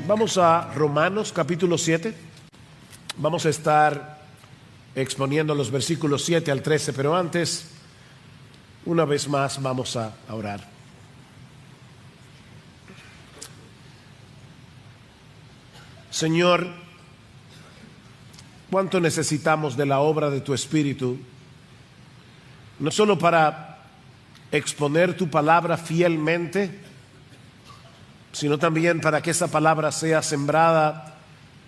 Vamos a Romanos capítulo 7. Vamos a estar exponiendo los versículos 7 al 13, pero antes, una vez más, vamos a orar. Señor, cuánto necesitamos de la obra de tu Espíritu, no solo para exponer tu palabra fielmente, sino también para que esa palabra sea sembrada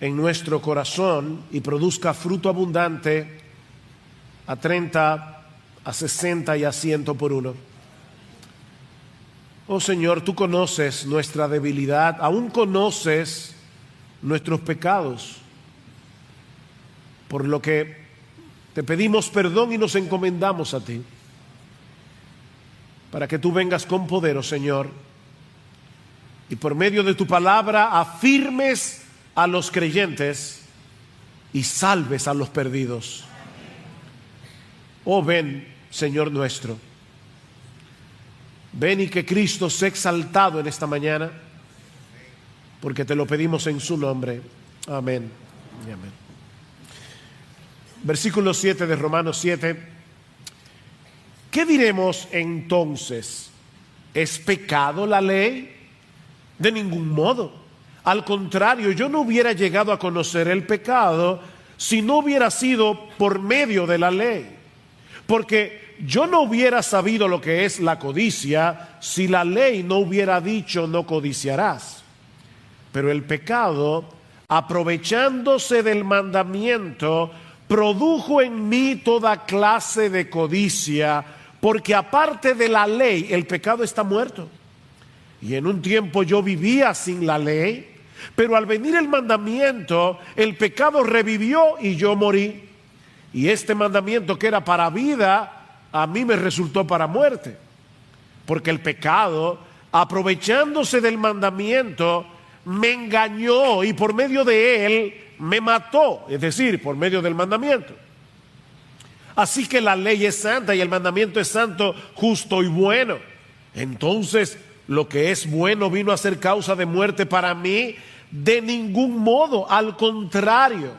en nuestro corazón y produzca fruto abundante a 30, a 60 y a 100 por uno. Oh Señor, tú conoces nuestra debilidad, aún conoces nuestros pecados, por lo que te pedimos perdón y nos encomendamos a ti, para que tú vengas con poder, oh Señor, y por medio de tu palabra afirmes a los creyentes y salves a los perdidos. Oh, ven, Señor nuestro. Ven y que Cristo sea exaltado en esta mañana, porque te lo pedimos en su nombre. Amén y amén. Versículo 7 de Romanos 7. ¿Qué diremos entonces? ¿Es pecado la ley? De ningún modo. Al contrario, yo no hubiera llegado a conocer el pecado si no hubiera sido por medio de la ley. Porque yo no hubiera sabido lo que es la codicia si la ley no hubiera dicho no codiciarás. Pero el pecado, aprovechándose del mandamiento, produjo en mí toda clase de codicia, porque aparte de la ley, el pecado está muerto. Y en un tiempo yo vivía sin la ley, pero al venir el mandamiento, el pecado revivió y yo morí. Y este mandamiento que era para vida, a mí me resultó para muerte. Porque el pecado, aprovechándose del mandamiento, me engañó y por medio de él me mató, es decir, por medio del mandamiento. Así que la ley es santa y el mandamiento es santo, justo y bueno. Entonces, lo que es bueno vino a ser causa de muerte para mí. De ningún modo, al contrario,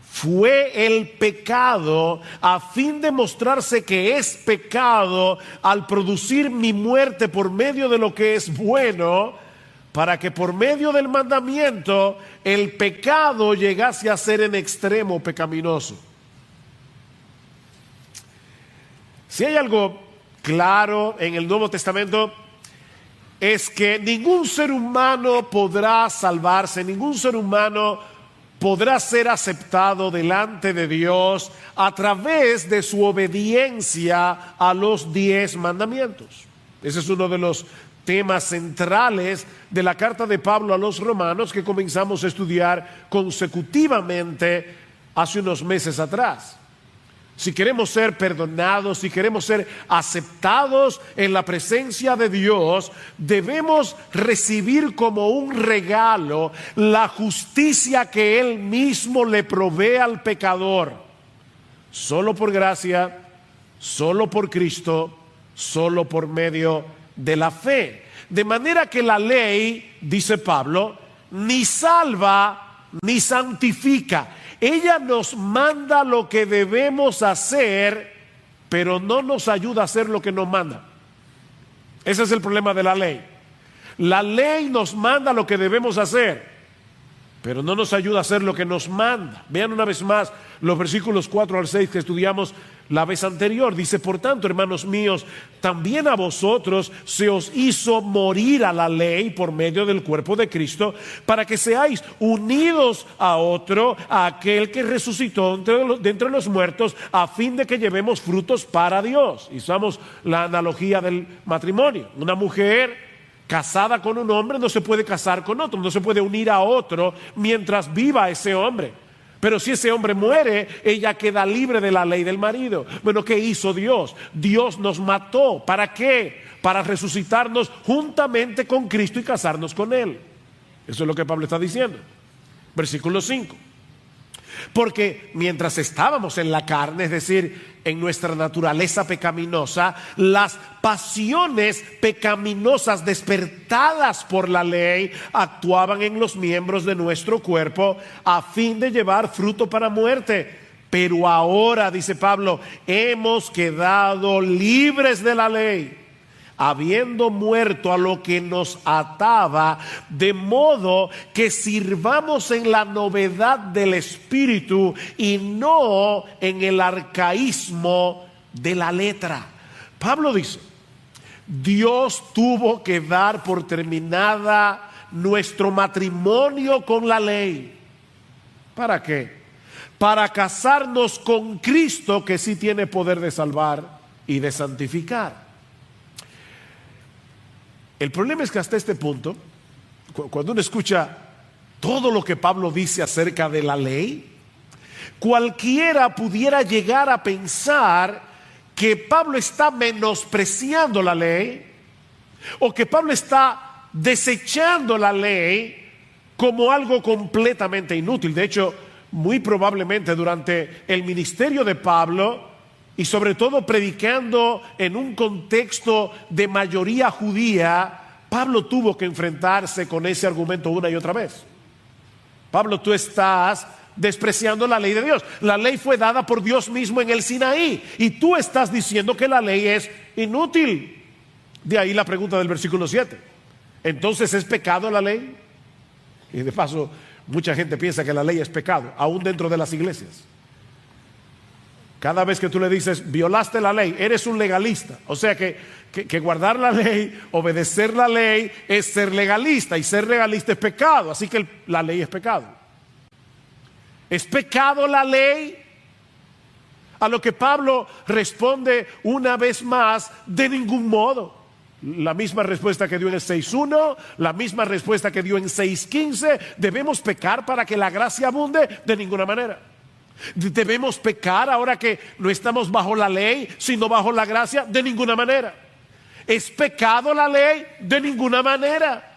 fue el pecado a fin de mostrarse que es pecado al producir mi muerte por medio de lo que es bueno, para que por medio del mandamiento el pecado llegase a ser en extremo pecaminoso. Si hay algo claro en el Nuevo Testamento, es que ningún ser humano podrá salvarse, ningún ser humano podrá ser aceptado delante de Dios a través de su obediencia a los 10 mandamientos. Ese es uno de los temas centrales de la carta de Pablo a los romanos que comenzamos a estudiar consecutivamente hace unos meses atrás. Si queremos ser perdonados, si queremos ser aceptados en la presencia de Dios, debemos recibir como un regalo la justicia que Él mismo le provee al pecador. Solo por gracia, solo por Cristo, solo por medio de la fe. De manera que la ley, dice Pablo, ni salva ni santifica. Ella nos manda lo que debemos hacer, pero no nos ayuda a hacer lo que nos manda. Ese es el problema de la ley. La ley nos manda lo que debemos hacer, pero no nos ayuda a hacer lo que nos manda. Vean una vez más los versículos 4 al 6 que estudiamos la vez anterior. Dice, por tanto, hermanos míos, también a vosotros se os hizo morir a la ley por medio del cuerpo de Cristo, para que seáis unidos a otro, a aquel que resucitó de entre los muertos, a fin de que llevemos frutos para Dios. Y usamos la analogía del matrimonio. Una mujer casada con un hombre no se puede casar con otro, no se puede unir a otro mientras viva ese hombre. Pero si ese hombre muere, ella queda libre de la ley del marido. Bueno, ¿qué hizo Dios? Dios nos mató. ¿Para qué? Para resucitarnos juntamente con Cristo y casarnos con Él. Eso es lo que Pablo está diciendo. Versículo 5. Porque mientras estábamos en la carne, es decir, en nuestra naturaleza pecaminosa, las pasiones pecaminosas despertadas por la ley actuaban en los miembros de nuestro cuerpo a fin de llevar fruto para muerte. Pero ahora, dice Pablo, hemos quedado libres de la ley, habiendo muerto a lo que nos ataba, de modo que sirvamos en la novedad del espíritu y no en el arcaísmo de la letra. Pablo dice, Dios tuvo que dar por terminada nuestro matrimonio con la ley. ¿Para qué? Para casarnos con Cristo, que sí tiene poder de salvar y de santificar. El problema es que hasta este punto, cuando uno escucha todo lo que Pablo dice acerca de la ley, cualquiera pudiera llegar a pensar que Pablo está menospreciando la ley, o que Pablo está desechando la ley como algo completamente inútil. De hecho, muy probablemente durante el ministerio de Pablo, y sobre todo predicando en un contexto de mayoría judía, Pablo tuvo que enfrentarse con ese argumento una y otra vez. Pablo, tú estás despreciando la ley de Dios. La ley fue dada por Dios mismo en el Sinaí, y tú estás diciendo que la ley es inútil. De ahí la pregunta del versículo 7. ¿Entonces es pecado la ley? Y de paso, mucha gente piensa que la ley es pecado, aún dentro de las iglesias. Cada vez que tú le dices, violaste la ley, eres un legalista. O sea que guardar la ley, obedecer la ley, es ser legalista. Y ser legalista es pecado. Así que la ley es pecado. ¿Es pecado la ley? A lo que Pablo responde una vez más, de ningún modo. La misma respuesta que dio en el 6.1, la misma respuesta que dio en 6.15. ¿Debemos pecar para que la gracia abunde? De ninguna manera. ¿Debemos pecar ahora que no estamos bajo la ley, sino bajo la gracia? De ninguna manera. ¿Es pecado la ley? De ninguna manera.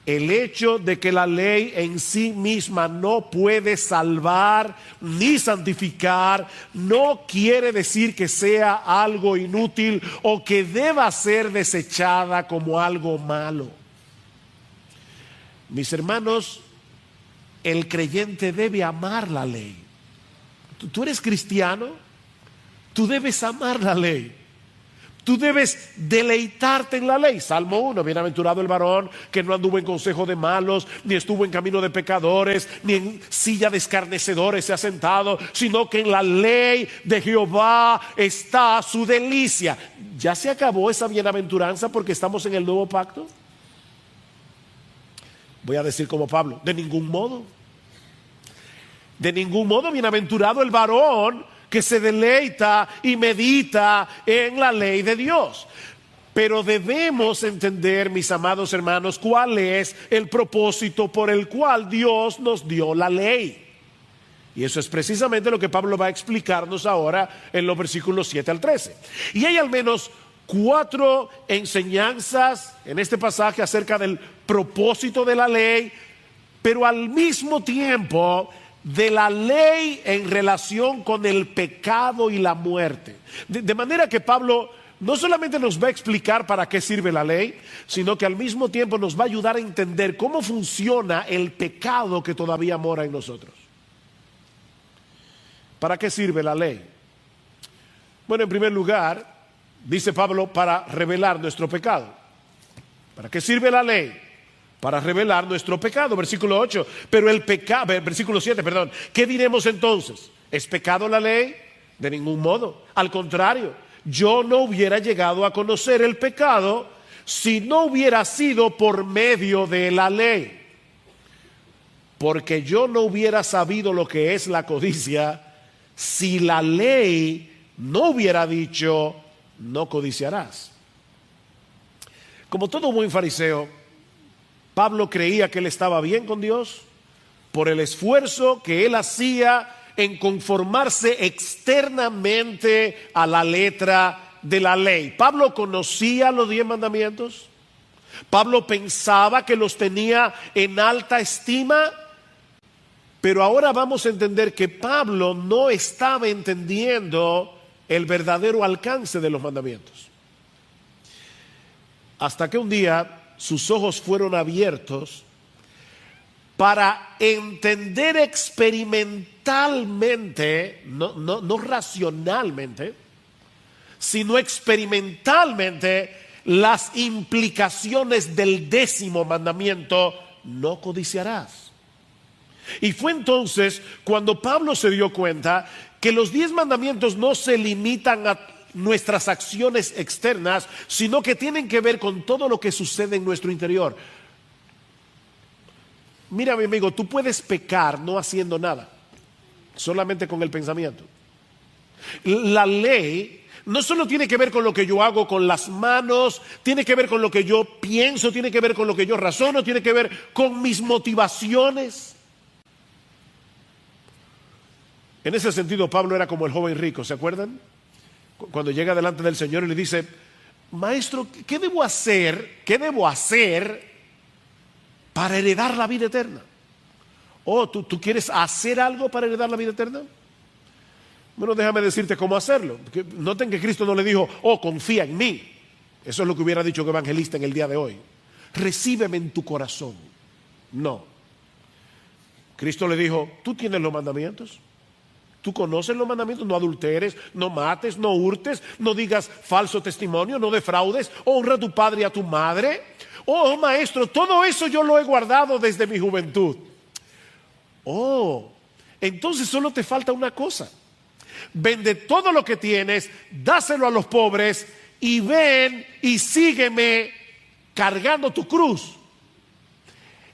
El hecho de que la ley en sí misma no puede salvar ni santificar no quiere decir que sea algo inútil o que deba ser desechada como algo malo. Mis hermanos, el creyente debe amar la ley. Tú eres cristiano, tú debes amar la ley. Tú debes deleitarte en la ley. Salmo 1, bienaventurado el varón que no anduvo en consejo de malos, ni estuvo en camino de pecadores, ni en silla de escarnecedores se ha sentado, sino que en la ley de Jehová está su delicia. ¿Ya se acabó esa bienaventuranza porque estamos en el nuevo pacto? Voy a decir como Pablo, de ningún modo. De ningún modo, bienaventurado el varón que se deleita y medita en la ley de Dios. Pero debemos entender, mis amados hermanos, cuál es el propósito por el cual Dios nos dio la ley. Y eso es precisamente lo que Pablo va a explicarnos ahora en los versículos 7 al 13. Y hay al menos 4 enseñanzas en este pasaje acerca del propósito de la ley, pero al mismo tiempo de la ley en relación con el pecado y la muerte. De manera que Pablo no solamente nos va a explicar para qué sirve la ley, sino que al mismo tiempo nos va a ayudar a entender cómo funciona el pecado que todavía mora en nosotros. ¿Para qué sirve la ley? Bueno, en primer lugar, dice Pablo, para revelar nuestro pecado. ¿Para qué sirve la ley? Para revelar nuestro pecado, versículo 8. Pero el pecado, versículo 7, perdón. ¿Qué diremos entonces? ¿Es pecado la ley? De ningún modo. Al contrario, yo no hubiera llegado a conocer el pecado si no hubiera sido por medio de la ley. Porque yo no hubiera sabido lo que es la codicia si la ley no hubiera dicho, no codiciarás. Como todo buen fariseo, Pablo creía que él estaba bien con Dios por el esfuerzo que él hacía en conformarse externamente a la letra de la ley. Pablo conocía los 10 mandamientos. Pablo pensaba que los tenía en alta estima, Pero ahora vamos a entender que Pablo no estaba entendiendo el verdadero alcance de los mandamientos. Hasta que un día sus ojos fueron abiertos para entender experimentalmente, no racionalmente, sino experimentalmente, las implicaciones del 10º mandamiento: no codiciarás. Y fue entonces cuando Pablo se dio cuenta que los 10 mandamientos no se limitan a nuestras acciones externas, sino que tienen que ver con todo lo que sucede en nuestro interior. Mira, mi amigo, tú puedes pecar no haciendo nada, solamente con el pensamiento. La ley no solo tiene que ver con lo que yo hago con las manos, tiene que ver con lo que yo pienso, tiene que ver con lo que yo razono, tiene que ver con mis motivaciones. En ese sentido, Pablo era como el joven rico, ¿se acuerdan? Cuando llega delante del Señor y le dice: Maestro, ¿qué debo hacer? ¿Qué debo hacer para heredar la vida eterna? Oh, ¿tú quieres hacer algo para heredar la vida eterna? Bueno, déjame decirte cómo hacerlo. Noten que Cristo no le dijo: oh, confía en mí. Eso es lo que hubiera dicho un evangelista en el día de hoy. Recíbeme en tu corazón. No. Cristo le dijo: tú tienes los mandamientos. Tú conoces los mandamientos: no adulteres, no mates, no hurtes, no digas falso testimonio, no defraudes, honra a tu padre y a tu madre. Oh, maestro, todo eso yo lo he guardado desde mi juventud. Oh, entonces solo te falta una cosa: vende todo lo que tienes, dáselo a los pobres y ven y sígueme cargando tu cruz.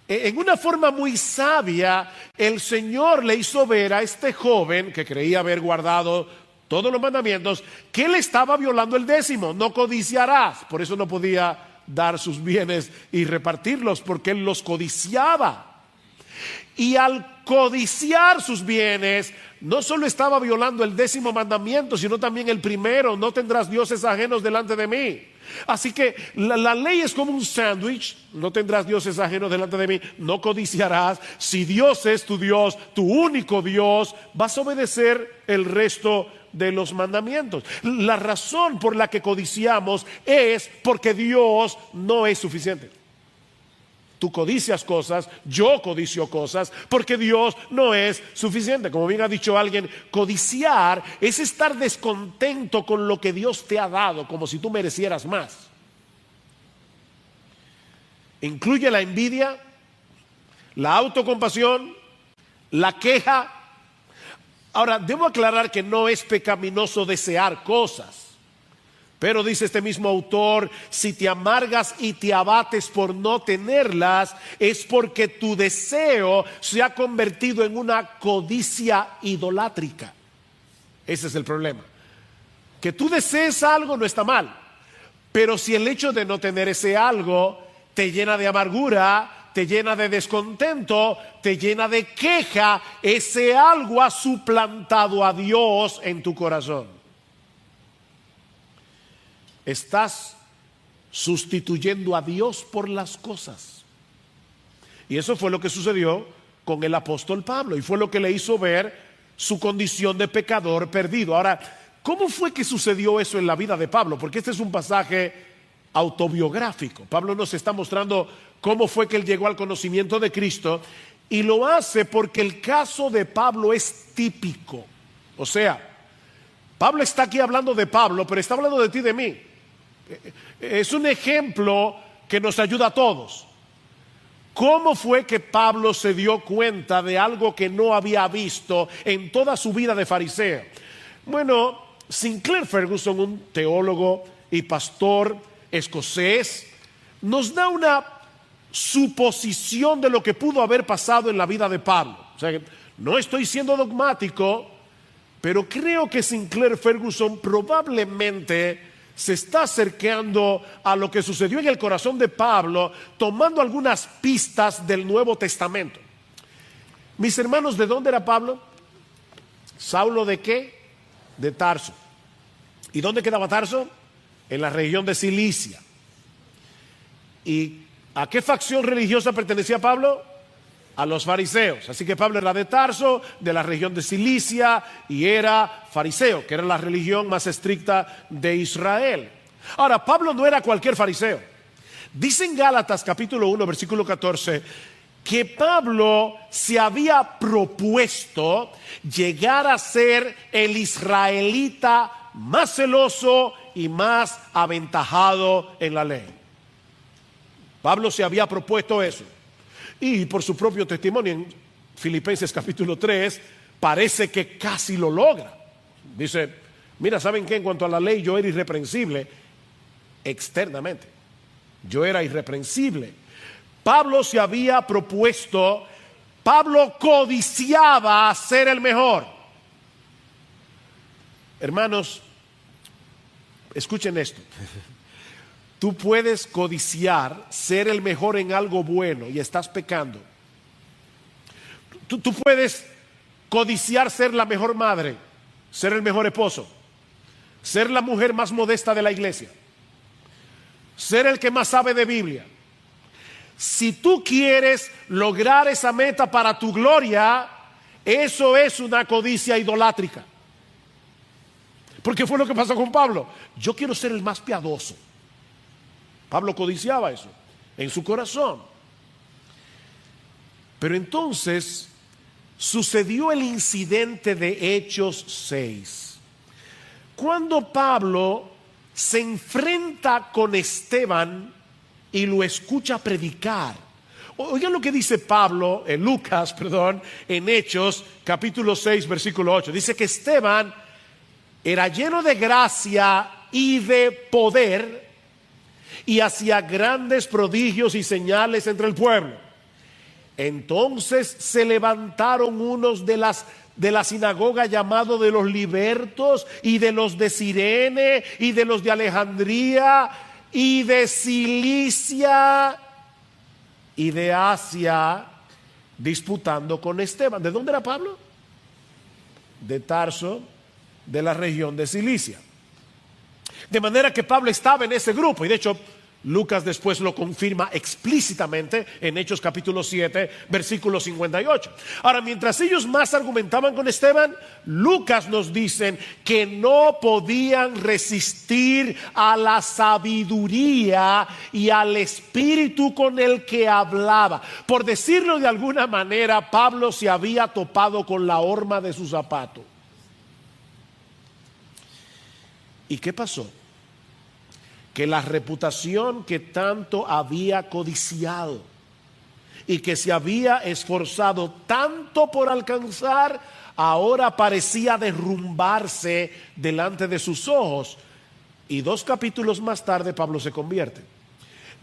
En una forma muy sabia, el Señor le hizo ver a este joven que creía haber guardado todos los mandamientos, que él estaba violando el 10º: no codiciarás. Por eso no podía dar sus bienes y repartirlos, porque él los codiciaba. Y al codiciar sus bienes, no solo estaba violando el 10º mandamiento, sino también el primero: no tendrás dioses ajenos delante de mí. Así que la ley es como un sándwich: no tendrás dioses ajenos delante de mí, no codiciarás. Si Dios es tu Dios, tu único Dios, vas a obedecer el resto de los mandamientos. La razón por la que codiciamos es porque Dios no es suficiente. Tú codicias cosas, yo codicio cosas, porque Dios no es suficiente. Como bien ha dicho alguien, codiciar es estar descontento con lo que Dios te ha dado, como si tú merecieras más. Incluye la envidia, la autocompasión, la queja. Ahora, debo aclarar que no es pecaminoso desear cosas. Pero dice este mismo autor: si te amargas y te abates por no tenerlas, es porque tu deseo se ha convertido en una codicia idolátrica. Ese es el problema. Que tú desees algo no está mal, pero si el hecho de no tener ese algo te llena de amargura, te llena de descontento, te llena de queja, ese algo ha suplantado a Dios en tu corazón. Estás sustituyendo a Dios por las cosas. Y eso fue lo que sucedió con el apóstol Pablo, y fue lo que le hizo ver su condición de pecador perdido. Ahora, ¿cómo fue que sucedió eso en la vida de Pablo? Porque este es un pasaje autobiográfico. Pablo nos está mostrando cómo fue que él llegó al conocimiento de Cristo, y lo hace porque el caso de Pablo es típico. O sea, Pablo está aquí hablando de Pablo, pero está hablando de ti y de mí. Es un ejemplo que nos ayuda a todos. ¿Cómo fue que Pablo se dio cuenta de algo que no había visto en toda su vida de fariseo? Bueno, Sinclair Ferguson, un teólogo y pastor escocés, nos da una suposición de lo que pudo haber pasado en la vida de Pablo. O sea, no estoy siendo dogmático, pero creo que Sinclair Ferguson probablemente se está acercando a lo que sucedió en el corazón de Pablo, tomando algunas pistas del Nuevo Testamento. Mis hermanos, ¿de dónde era Pablo? ¿Saulo de qué? De Tarso. ¿Y dónde quedaba Tarso? En la región de Cilicia. ¿Y a qué facción religiosa pertenecía Pablo? a los fariseos. Así que Pablo era de Tarso, de la región de Cilicia, y era fariseo, que era la religión más estricta de Israel. Ahora, Pablo no era cualquier fariseo. Dice en Gálatas capítulo 1, versículo 14, que Pablo se había propuesto llegar a ser el israelita más celoso y más aventajado en la ley. Pablo se había propuesto eso. Y por su propio testimonio en Filipenses capítulo 3, parece que casi lo logra. Dice, mira, ¿saben qué? En cuanto a la ley, yo era irreprensible externamente. Yo era irreprensible. Pablo se había propuesto, Pablo codiciaba ser el mejor. Hermanos, escuchen esto. Tú puedes codiciar ser el mejor en algo bueno y estás pecando. Tú puedes codiciar ser la mejor madre, ser el mejor esposo, ser la mujer más modesta de la iglesia, ser el que más sabe de Biblia. Si tú quieres lograr esa meta para tu gloria, eso es una codicia idolátrica. Porque fue lo que pasó con Pablo. Yo quiero ser el más piadoso. Pablo codiciaba eso en su corazón. Pero entonces sucedió el incidente de Hechos 6. Cuando Pablo se enfrenta con Esteban y lo escucha predicar. Oigan lo que dice Pablo, Lucas, en Hechos capítulo 6, versículo 8. Dice que Esteban era lleno de gracia y de poder y hacía grandes prodigios y señales entre el pueblo. Entonces se levantaron unos de la sinagoga llamado de los libertos y de los de Cirene y de los de Alejandría y de Cilicia y de Asia, disputando con Esteban. ¿De dónde era Pablo? De Tarso, de la región de Cilicia. De manera que Pablo estaba en ese grupo, y de hecho Lucas después lo confirma explícitamente en Hechos capítulo 7, versículo 58. Ahora, mientras ellos más argumentaban con Esteban, Lucas nos dice que no podían resistir a la sabiduría y al espíritu con el que hablaba. Por decirlo de alguna manera, Pablo se había topado con la horma de su zapato. ¿Y qué pasó? Que la reputación que tanto había codiciado y que se había esforzado tanto por alcanzar, ahora parecía derrumbarse delante de sus ojos. Y 2 capítulos más tarde Pablo se convierte.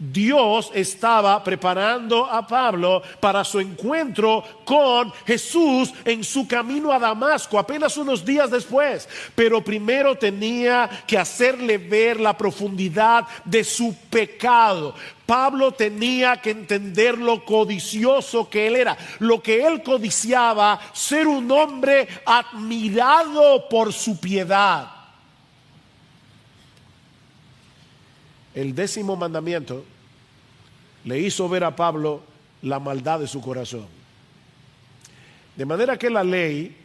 Dios estaba preparando a Pablo para su encuentro con Jesús en su camino a Damasco, apenas unos días después. Pero primero tenía que hacerle ver la profundidad de su pecado. Pablo tenía que entender lo codicioso que él era, lo que él codiciaba, ser un hombre admirado por su piedad. El 10º mandamiento le hizo ver a Pablo la maldad de su corazón. De manera que la ley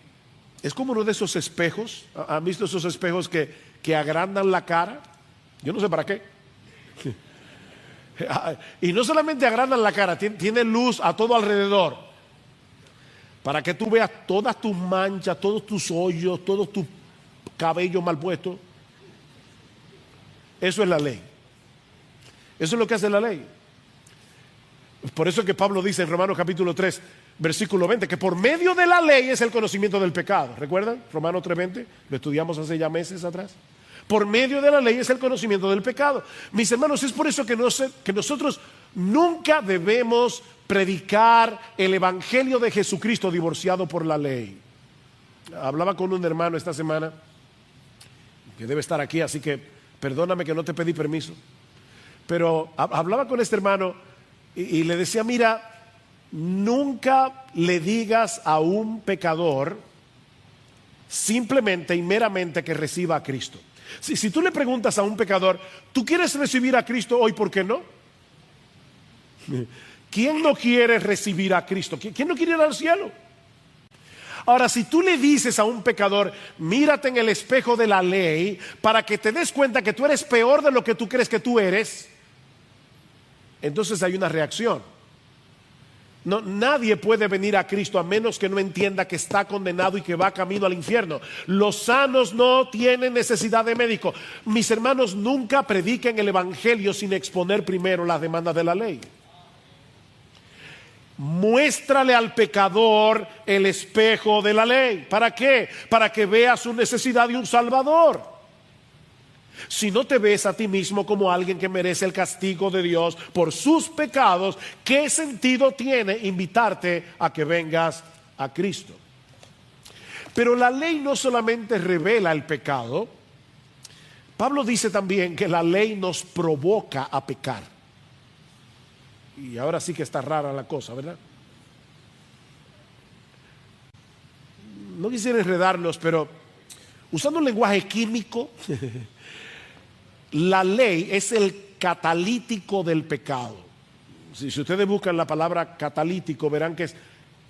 es como uno de esos espejos. ¿Han visto esos espejos que agrandan la cara? Yo no sé para qué. Y no solamente agrandan la cara, tiene luz a todo alrededor, para que tú veas todas tus manchas, todos tus hoyos, todos tus cabellos mal puestos. Eso es la ley. Eso es lo que hace la ley. Por eso es que Pablo dice en Romanos capítulo 3, versículo 20, que por medio de la ley es el conocimiento del pecado. ¿Recuerdan? Romanos 3:20, lo estudiamos hace ya meses atrás. Por medio de la ley es el conocimiento del pecado. Mis hermanos, es por eso que nosotros nunca debemos predicar el evangelio de Jesucristo divorciado por la ley. Hablaba con un hermano esta semana, que debe estar aquí, así que perdóname que no te pedí permiso. Pero hablaba con este hermano y le decía, mira, nunca le digas a un pecador simplemente y meramente que reciba a Cristo. Si tú le preguntas a un pecador, ¿tú quieres recibir a Cristo hoy? ¿Por qué no? ¿Quién no quiere recibir a Cristo? ¿Quién no quiere ir al cielo? Ahora, si tú le dices a un pecador, mírate en el espejo de la ley para que te des cuenta que tú eres peor de lo que tú crees que tú eres, entonces hay una reacción. No, nadie puede venir a Cristo a menos que no entienda que está condenado y que va camino al infierno. Los sanos no tienen necesidad de médico. Mis hermanos, nunca prediquen el evangelio sin exponer primero las demandas de la ley. Muéstrale al pecador el espejo de la ley. ¿Para qué? Para que vea su necesidad de un salvador. Si no te ves a ti mismo como alguien que merece el castigo de Dios por sus pecados, ¿qué sentido tiene invitarte a que vengas a Cristo? Pero la ley no solamente revela el pecado. Pablo dice también que la ley nos provoca a pecar. Y ahora sí que está rara la cosa, ¿verdad? No quisiera enredarlos, pero usando un lenguaje químico, la ley es el catalítico del pecado. Si ustedes buscan la palabra catalítico, verán que es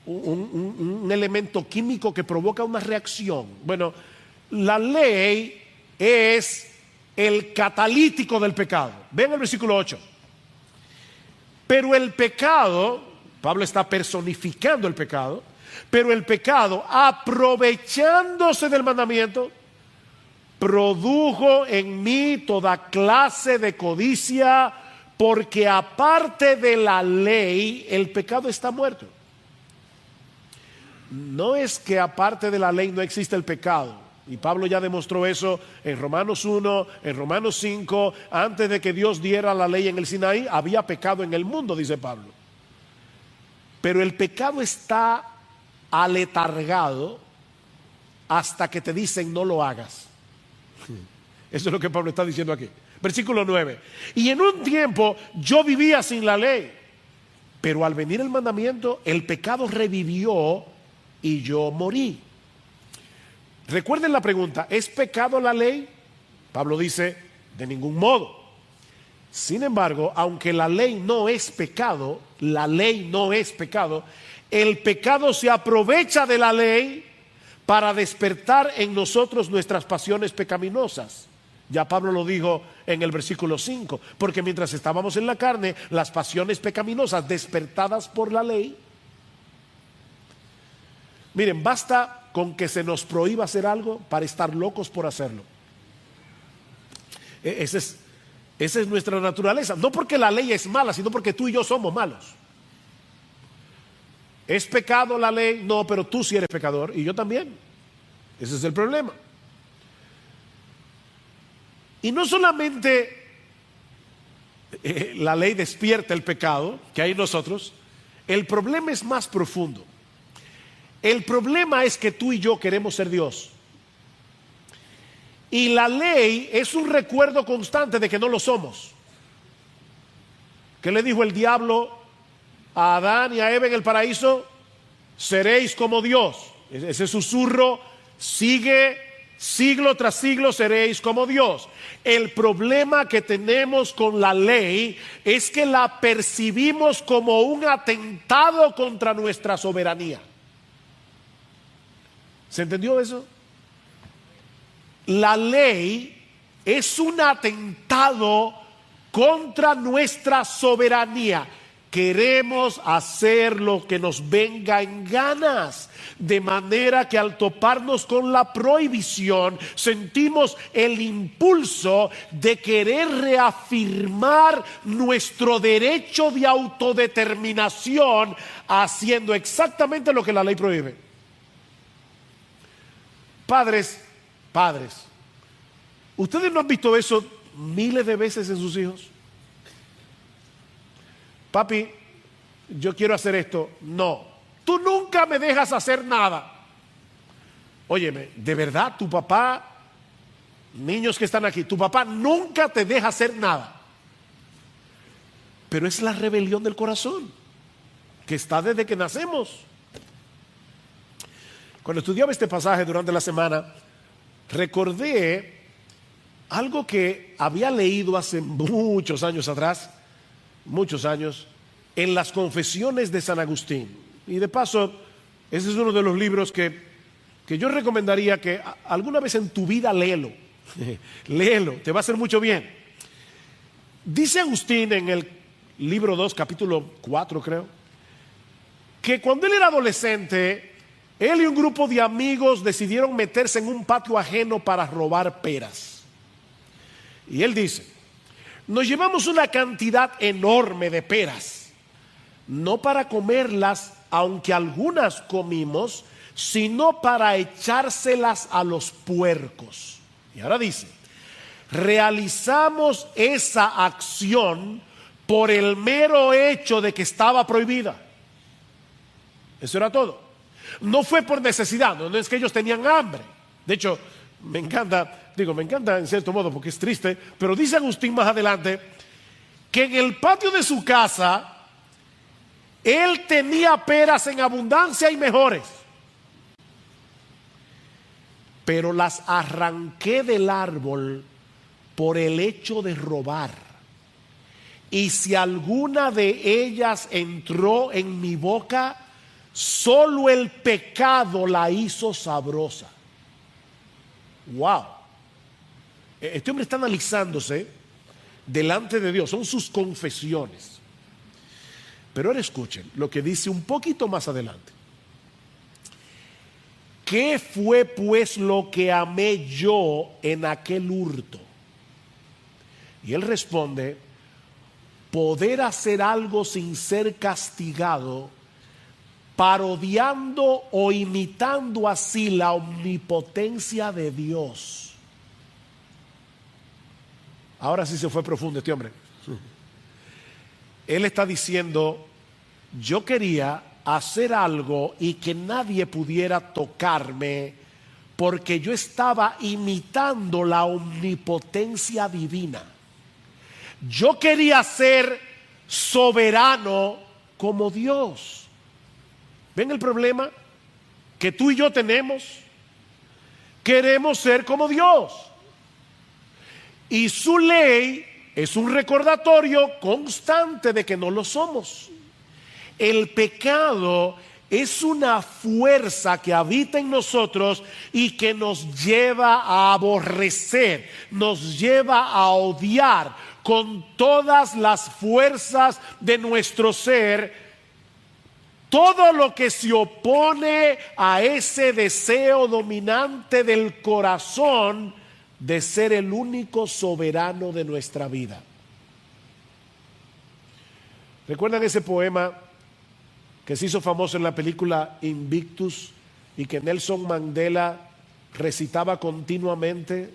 un elemento químico que provoca una reacción. Bueno, la ley es el catalítico del pecado. Vean el versículo 8. Pero el pecado, Pablo está personificando el pecado, pero el pecado, aprovechándose del mandamiento, produjo en mí toda clase de codicia, porque aparte de la ley, el pecado está muerto. No es que aparte de la ley no existe el pecado. Y Pablo ya demostró eso en Romanos 1, en Romanos 5. Antes de que Dios diera la ley en el Sinaí, había pecado en el mundo, dice Pablo. Pero el pecado está aletargado hasta que te dicen no lo hagas. Eso es lo que Pablo está diciendo aquí. Versículo 9. Y en un tiempo yo vivía sin la ley, pero al venir el mandamiento, el pecado revivió y yo morí. Recuerden la pregunta, ¿es pecado la ley? Pablo dice, de ningún modo. Sin embargo, aunque la ley no es pecado, el pecado se aprovecha de la ley para despertar en nosotros nuestras pasiones pecaminosas. Ya Pablo lo dijo en el versículo 5, porque mientras estábamos en la carne, las pasiones pecaminosas despertadas por la ley. Miren, basta con que se nos prohíba hacer algo para estar locos por hacerlo. Esa es nuestra naturaleza. No porque la ley es mala, sino porque tú y yo somos malos. ¿Es pecado la ley? No, pero tú sí eres pecador y yo también. Ese es el problema. Y no solamente la ley despierta el pecado que hay en nosotros, el problema es más profundo. El problema es que tú y yo queremos ser Dios. Y la ley es un recuerdo constante de que no lo somos. ¿Qué le dijo el diablo a Adán y a Eva en el paraíso? Seréis como Dios. Ese susurro sigue siglo tras siglo, seréis como Dios. El problema que tenemos con la ley es que la percibimos como un atentado contra nuestra soberanía. ¿Se entendió eso? La ley es un atentado contra nuestra soberanía. Queremos hacer lo que nos venga en ganas, de manera que al toparnos con la prohibición sentimos el impulso de querer reafirmar nuestro derecho de autodeterminación haciendo exactamente lo que la ley prohíbe. Padres, ¿ustedes no han visto eso miles de veces en sus hijos? Papi, yo quiero hacer esto. No, tú nunca me dejas hacer nada. Óyeme, de verdad, tu papá, niños que están aquí, tu papá nunca te deja hacer nada. Pero es la rebelión del corazón que está desde que nacemos. Cuando estudiaba este pasaje durante la semana, recordé algo que había leído hace muchos años atrás, muchos años, en las Confesiones de San Agustín. Y de paso, ese es uno de los libros que yo recomendaría que alguna vez en tu vida léelo. Léelo, te va a hacer mucho bien. Dice Agustín en el libro 2, capítulo 4 creo, que cuando él era adolescente, él y un grupo de amigos decidieron meterse en un patio ajeno para robar peras. Y él dice: nos llevamos una cantidad enorme de peras, no para comerlas, aunque algunas comimos, sino para echárselas a los puercos. Y ahora dice: realizamos esa acción por el mero hecho de que estaba prohibida. Eso era todo. No fue por necesidad, no es que ellos tenían hambre. De hecho, me encanta en cierto modo porque es triste, pero dice Agustín más adelante que en el patio de su casa él tenía peras en abundancia y mejores, pero las arranqué del árbol por el hecho de robar. Y si alguna de ellas entró en mi boca, solo el pecado la hizo sabrosa. Wow. Este hombre está analizándose delante de Dios, son sus confesiones. Pero ahora escuchen lo que dice un poquito más adelante. ¿Qué fue pues lo que amé yo en aquel hurto? Y él responde: poder hacer algo sin ser castigado, parodiando o imitando así la omnipotencia de Dios. Ahora sí se fue profundo este hombre. Él está diciendo: yo quería hacer algo y que nadie pudiera tocarme, porque yo estaba imitando la omnipotencia divina. Yo quería ser soberano como Dios. ¿Ven el problema que tú y yo tenemos? Queremos ser como Dios. Y su ley es un recordatorio constante de que no lo somos. El pecado es una fuerza que habita en nosotros y que nos lleva a aborrecer, nos lleva a odiar con todas las fuerzas de nuestro ser todo lo que se opone a ese deseo dominante del corazón de ser el único soberano de nuestra vida. ¿Recuerdan ese poema que se hizo famoso en la película Invictus y que Nelson Mandela recitaba continuamente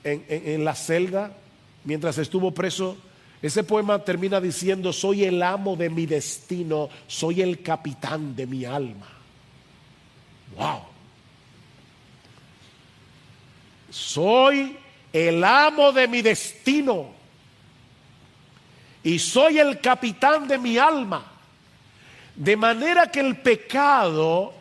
en la celda mientras estuvo preso? Ese poema termina diciendo: soy el amo de mi destino, soy el capitán de mi alma. ¡Wow! Soy el amo de mi destino y soy el capitán de mi alma. De manera que el pecado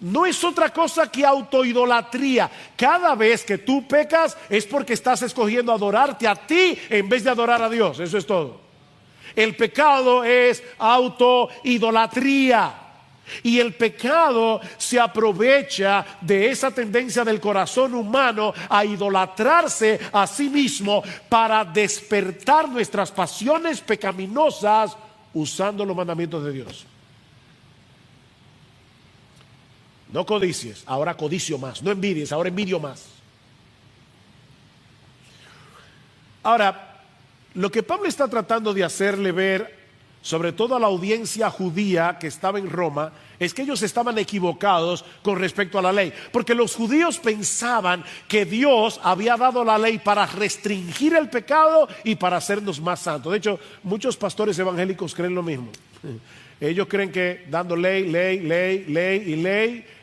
no es otra cosa que autoidolatría. Cada vez que tú pecas es porque estás escogiendo adorarte a ti en vez de adorar a Dios. Eso es todo. El pecado es autoidolatría. Y el pecado se aprovecha de esa tendencia del corazón humano a idolatrarse a sí mismo para despertar nuestras pasiones pecaminosas usando los mandamientos de Dios. No codicies, ahora codicio más. No envidies, ahora envidio más. Ahora, lo que Pablo está tratando de hacerle ver, sobre todo a la audiencia judía que estaba en Roma, es que ellos estaban equivocados con respecto a la ley. Porque los judíos pensaban que Dios había dado la ley para restringir el pecado y para hacernos más santos. De hecho, muchos pastores evangélicos creen lo mismo. Ellos creen que dando ley,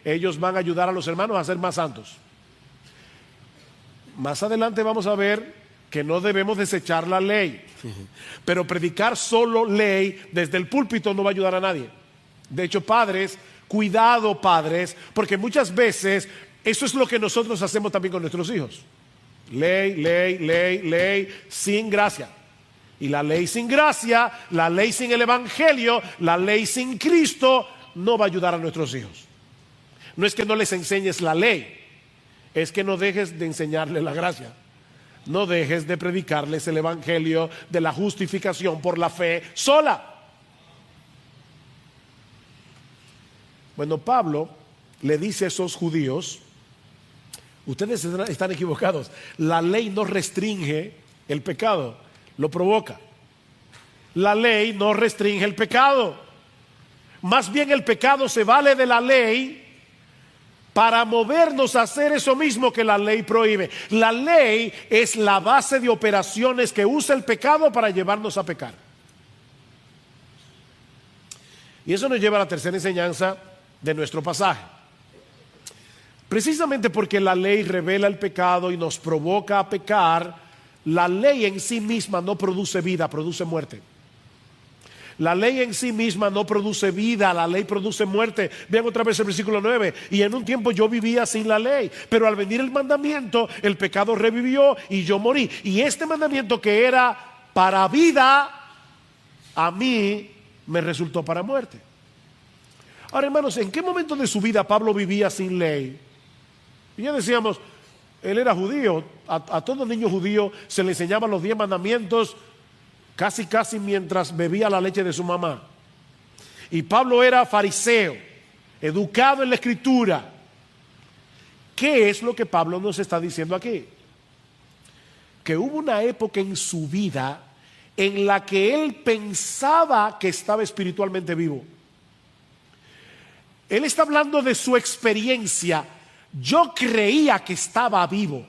ellos van a ayudar a los hermanos a ser más santos. Más adelante vamos a ver que no debemos desechar la ley. Pero predicar solo ley desde el púlpito no va a ayudar a nadie. De hecho, padres, cuidado padres, porque muchas veces eso es lo que nosotros hacemos también con nuestros hijos. Ley, sin gracia. Y la ley sin gracia, la ley sin el evangelio, la ley sin Cristo no va a ayudar a nuestros hijos. No es que no les enseñes la ley, es que no dejes de enseñarles la gracia. No dejes de predicarles el evangelio de la justificación por la fe sola. Bueno, Pablo le dice a esos judíos: ustedes están equivocados. La ley no restringe el pecado, lo provoca. La ley no restringe el pecado. Más bien el pecado se vale de la ley para movernos a hacer eso mismo que la ley prohíbe. La ley es la base de operaciones que usa el pecado para llevarnos a pecar. Y eso nos lleva a la tercera enseñanza de nuestro pasaje. Precisamente porque la ley revela el pecado y nos provoca a pecar, la ley en sí misma no produce vida, produce muerte. La ley en sí misma no produce vida, la ley produce muerte. Vean otra vez el versículo 9. Y en un tiempo yo vivía sin la ley, pero al venir el mandamiento, el pecado revivió y yo morí. Y este mandamiento que era para vida, a mí me resultó para muerte. Ahora, hermanos, ¿en qué momento de su vida Pablo vivía sin ley? Y ya decíamos, él era judío. A todo niño judío se le enseñaban los 10 mandamientos casi mientras bebía la leche de su mamá. Y Pablo era fariseo, educado en la escritura. ¿Qué es lo que Pablo nos está diciendo aquí? Que hubo una época en su vida en la que él pensaba que estaba espiritualmente vivo. Él está hablando de su experiencia. Yo creía que estaba vivo.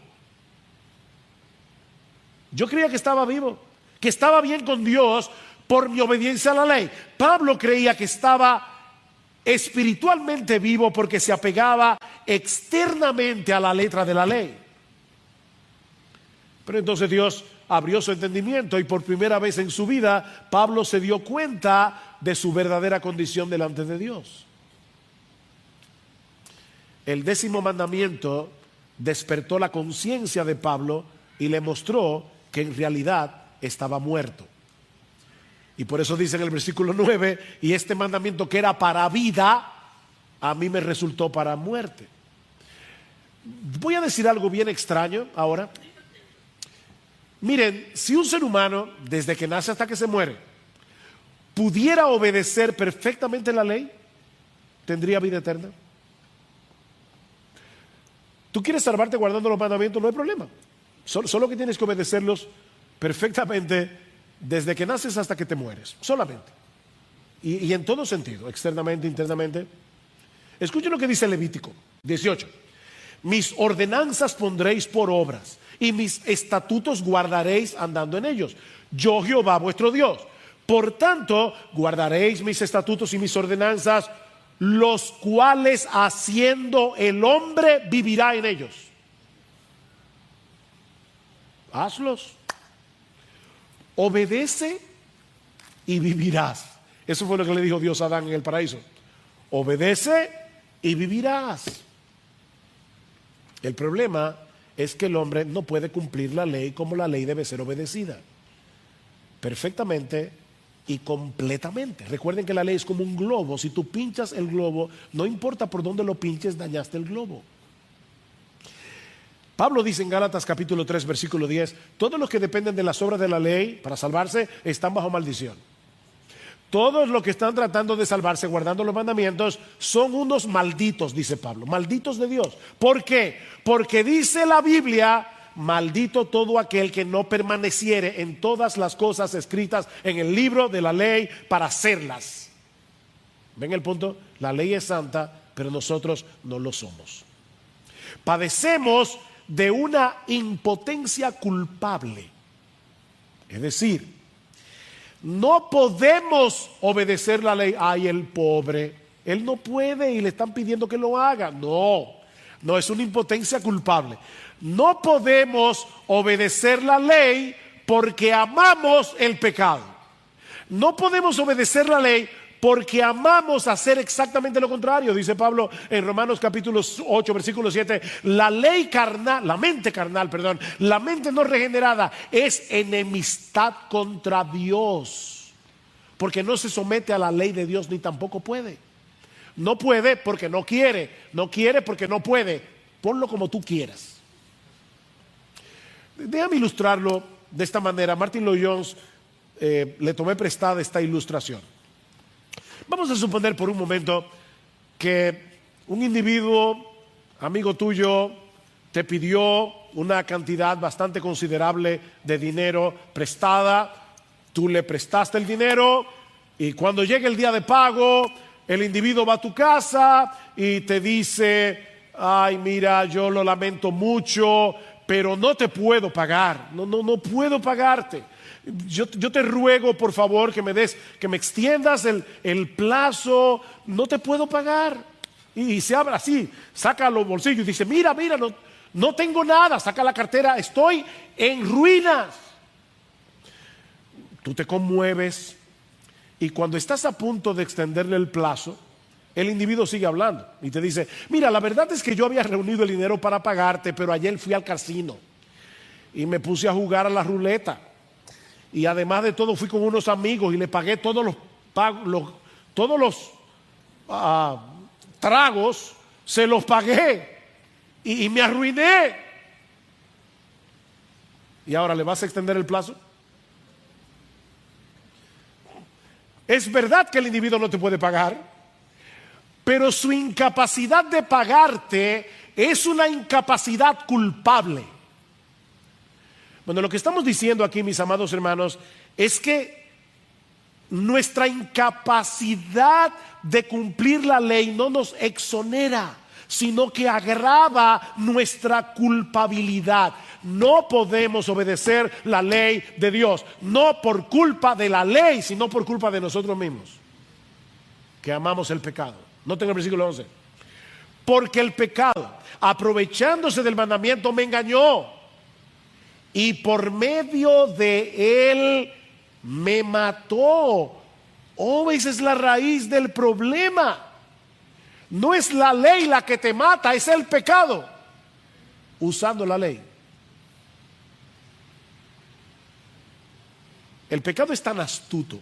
Yo creía que estaba vivo, que estaba bien con Dios por mi obediencia a la ley. Pablo creía que estaba espiritualmente vivo porque se apegaba externamente a la letra de la ley. Pero entonces Dios abrió su entendimiento y por primera vez en su vida Pablo se dio cuenta de su verdadera condición delante de Dios. El 10º mandamiento despertó la conciencia de Pablo y le mostró que en realidad estaba muerto. Y por eso dice en el versículo 9: y este mandamiento que era para vida, a mí me resultó para muerte. Voy a decir algo bien extraño ahora. Miren, si un ser humano, desde que nace hasta que se muere, pudiera obedecer perfectamente la ley, tendría vida eterna. Tú quieres salvarte guardando los mandamientos, no hay problema. Solo que tienes que obedecerlos perfectamente desde que naces hasta que te mueres, solamente. Y en todo sentido, externamente, internamente. Escuchen lo que dice Levítico 18. Mis ordenanzas pondréis por obras y mis estatutos guardaréis andando en ellos. Yo, Jehová, vuestro Dios. Por tanto, guardaréis mis estatutos y mis ordenanzas, los cuales haciendo el hombre vivirá en ellos. Hazlos. Obedece y vivirás. Eso fue lo que le dijo Dios a Adán en el paraíso. Obedece y vivirás. El problema es que el hombre no puede cumplir la ley como la ley debe ser obedecida. Perfectamente y completamente. Recuerden que la ley es como un globo. Si tú pinchas el globo, no importa por dónde lo pinches, dañaste el globo. Pablo dice en Gálatas capítulo 3 versículo 10: todos los que dependen de las obras de la ley para salvarse están bajo maldición. Todos los que están tratando de salvarse guardando los mandamientos son unos malditos, dice Pablo, malditos de Dios. ¿Por qué? Porque dice la Biblia: maldito todo aquel que no permaneciere en todas las cosas escritas en el libro de la ley para hacerlas. ¿Ven el punto? La ley es santa, pero nosotros no lo somos. Padecemos de una impotencia culpable. Es decir, no podemos obedecer la ley. Ay, el pobre, él no puede y le están pidiendo que lo haga. No, es una impotencia culpable. No podemos obedecer la ley porque amamos el pecado. No podemos obedecer la ley Porque amamos hacer exactamente lo contrario. Dice Pablo en Romanos capítulo 8, versículo 7, la mente no regenerada es enemistad contra Dios. Porque no se somete a la ley de Dios ni tampoco puede. No puede porque no quiere. No quiere porque no puede. Ponlo como tú quieras. Déjame ilustrarlo de esta manera. Martin Lloyd-Jones le tomé prestada esta ilustración. Vamos a suponer por un momento que un individuo, amigo tuyo, te pidió una cantidad bastante considerable de dinero prestada. Tú le prestaste el dinero y cuando llegue el día de pago, el individuo va a tu casa y te dice: ay, mira, yo lo lamento mucho, pero no te puedo pagar. No puedo pagarte. Yo te ruego, por favor, que me extiendas el plazo. No te puedo pagar. Y se abre así, saca los bolsillos y dice: mira, no tengo nada. Saca la cartera, estoy en ruinas. Tú te conmueves y cuando estás a punto de extenderle el plazo, el individuo sigue hablando y te dice: mira, la verdad es que yo había reunido el dinero para pagarte, pero ayer fui al casino y me puse a jugar a la ruleta, y además de todo fui con unos amigos y le pagué todos los tragos, se los pagué y me arruiné. ¿Y ahora le vas a extender el plazo? Es verdad que el individuo no te puede pagar, pero su incapacidad de pagarte es una incapacidad culpable. Bueno, lo que estamos diciendo aquí, mis amados hermanos, es que nuestra incapacidad de cumplir la ley no nos exonera, sino que agrava nuestra culpabilidad. No podemos obedecer la ley de Dios, no por culpa de la ley, sino por culpa de nosotros mismos, que amamos el pecado. Noten el versículo 11. Porque el pecado, aprovechándose del mandamiento, me engañó, y por medio de él me mató. Oh, esa es la raíz del problema. No es la ley la que te mata, es el pecado usando la ley. El pecado es tan astuto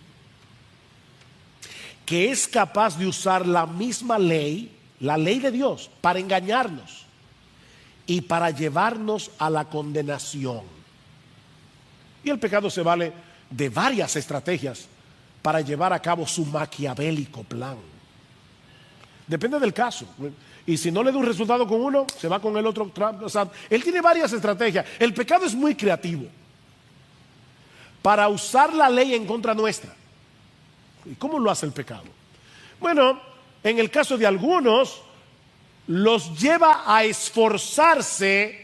que es capaz de usar la misma ley, la ley de Dios, para engañarnos y para llevarnos a la condenación. Y el pecado se vale de varias estrategias para llevar a cabo su maquiavélico plan. Depende del caso. Y si no le da un resultado con uno, se va con el otro. O sea, él tiene varias estrategias. El pecado es muy creativo para usar la ley en contra nuestra. ¿Y cómo lo hace el pecado? Bueno, en el caso de algunos, los lleva a esforzarse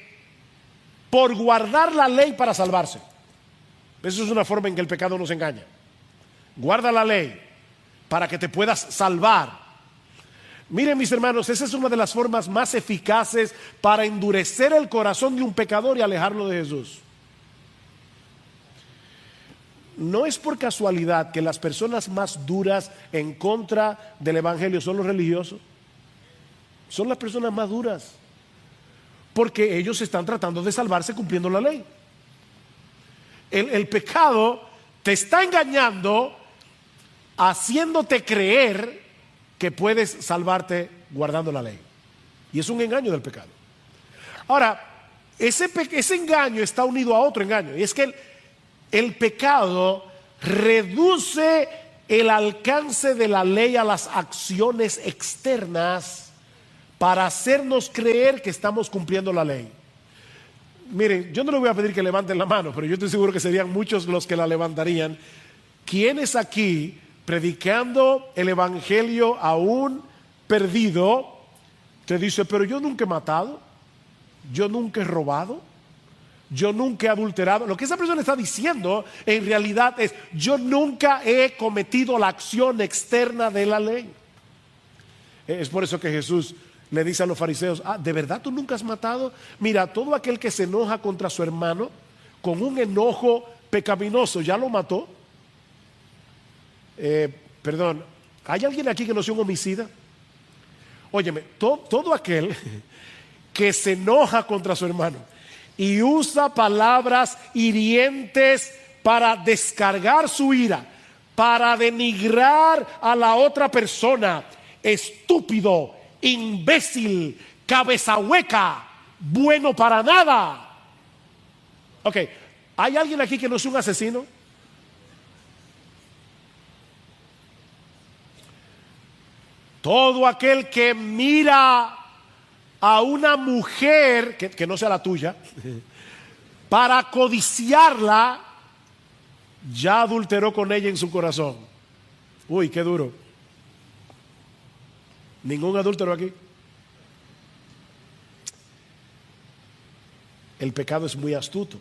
por guardar la ley para salvarse. Esa es una forma en que el pecado nos engaña. Guarda la ley para que te puedas salvar. Miren, mis hermanos, esa es una de las formas más eficaces para endurecer el corazón de un pecador y alejarlo de Jesús. No es por casualidad que las personas más duras en contra del evangelio son los religiosos. Son las personas más duras, porque ellos están tratando de salvarse cumpliendo la ley. El pecado te está engañando, haciéndote creer que puedes salvarte guardando la ley. Y es un engaño del pecado. Ahora, ese engaño está unido a otro engaño, y es que el pecado reduce el alcance de la ley a las acciones externas para hacernos creer que estamos cumpliendo la ley. Miren, yo no le voy a pedir que levanten la mano, pero yo estoy seguro que serían muchos los que la levantarían. ¿Quiénes aquí, predicando el evangelio a un perdido, te dice: pero yo nunca he matado, yo nunca he robado, yo nunca he adulterado? Lo que esa persona está diciendo en realidad es: yo nunca he cometido la acción externa de la ley. Es por eso que Jesús le dice a los fariseos: ¿de verdad tú nunca has matado? Mira, todo aquel que se enoja contra su hermano con un enojo pecaminoso, ¿ya lo mató? ¿Hay alguien aquí que no sea un homicida? Óyeme, todo aquel que se enoja contra su hermano y usa palabras hirientes para descargar su ira, para denigrar a la otra persona, estúpido, imbécil, cabeza hueca, bueno para nada. Ok, ¿hay alguien aquí que no es un asesino? Todo aquel que mira a una mujer que no sea la tuya para codiciarla, ya adulteró con ella en su corazón. Uy, qué duro. ¿Ningún adúltero aquí? El pecado es muy astuto.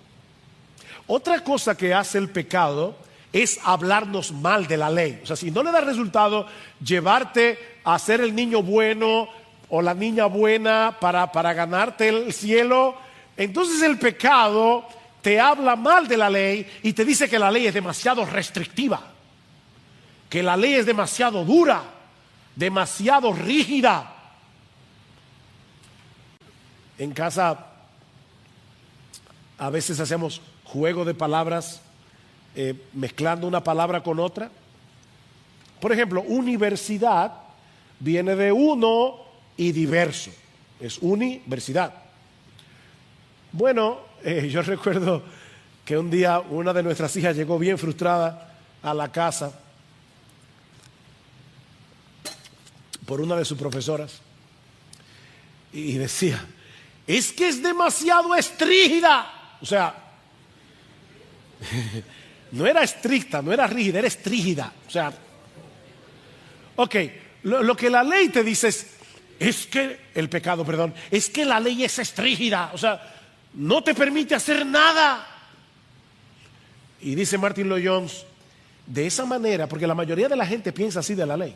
Otra cosa que hace el pecado es hablarnos mal de la ley. O sea, si no le da resultado llevarte a ser el niño bueno o la niña buena para ganarte el cielo, entonces el pecado te habla mal de la ley y te dice que la ley es demasiado restrictiva, que la ley es demasiado dura, demasiado rígida. En casa a veces hacemos juego de palabras, mezclando una palabra con otra. Por ejemplo, universidad viene de uno y diverso, es universidad. Bueno, yo recuerdo que un día una de nuestras hijas llegó bien frustrada a la casa por una de sus profesoras y decía: es que es demasiado estrígida. O sea, no era estricta, no era rígida, era estrígida. O sea, ok, lo que la ley te dice es que el pecado, perdón, es que la ley es estrígida. O sea, no te permite hacer nada. Y dice Martin Lloyd-Jones, de esa manera, porque la mayoría de la gente piensa así de la ley,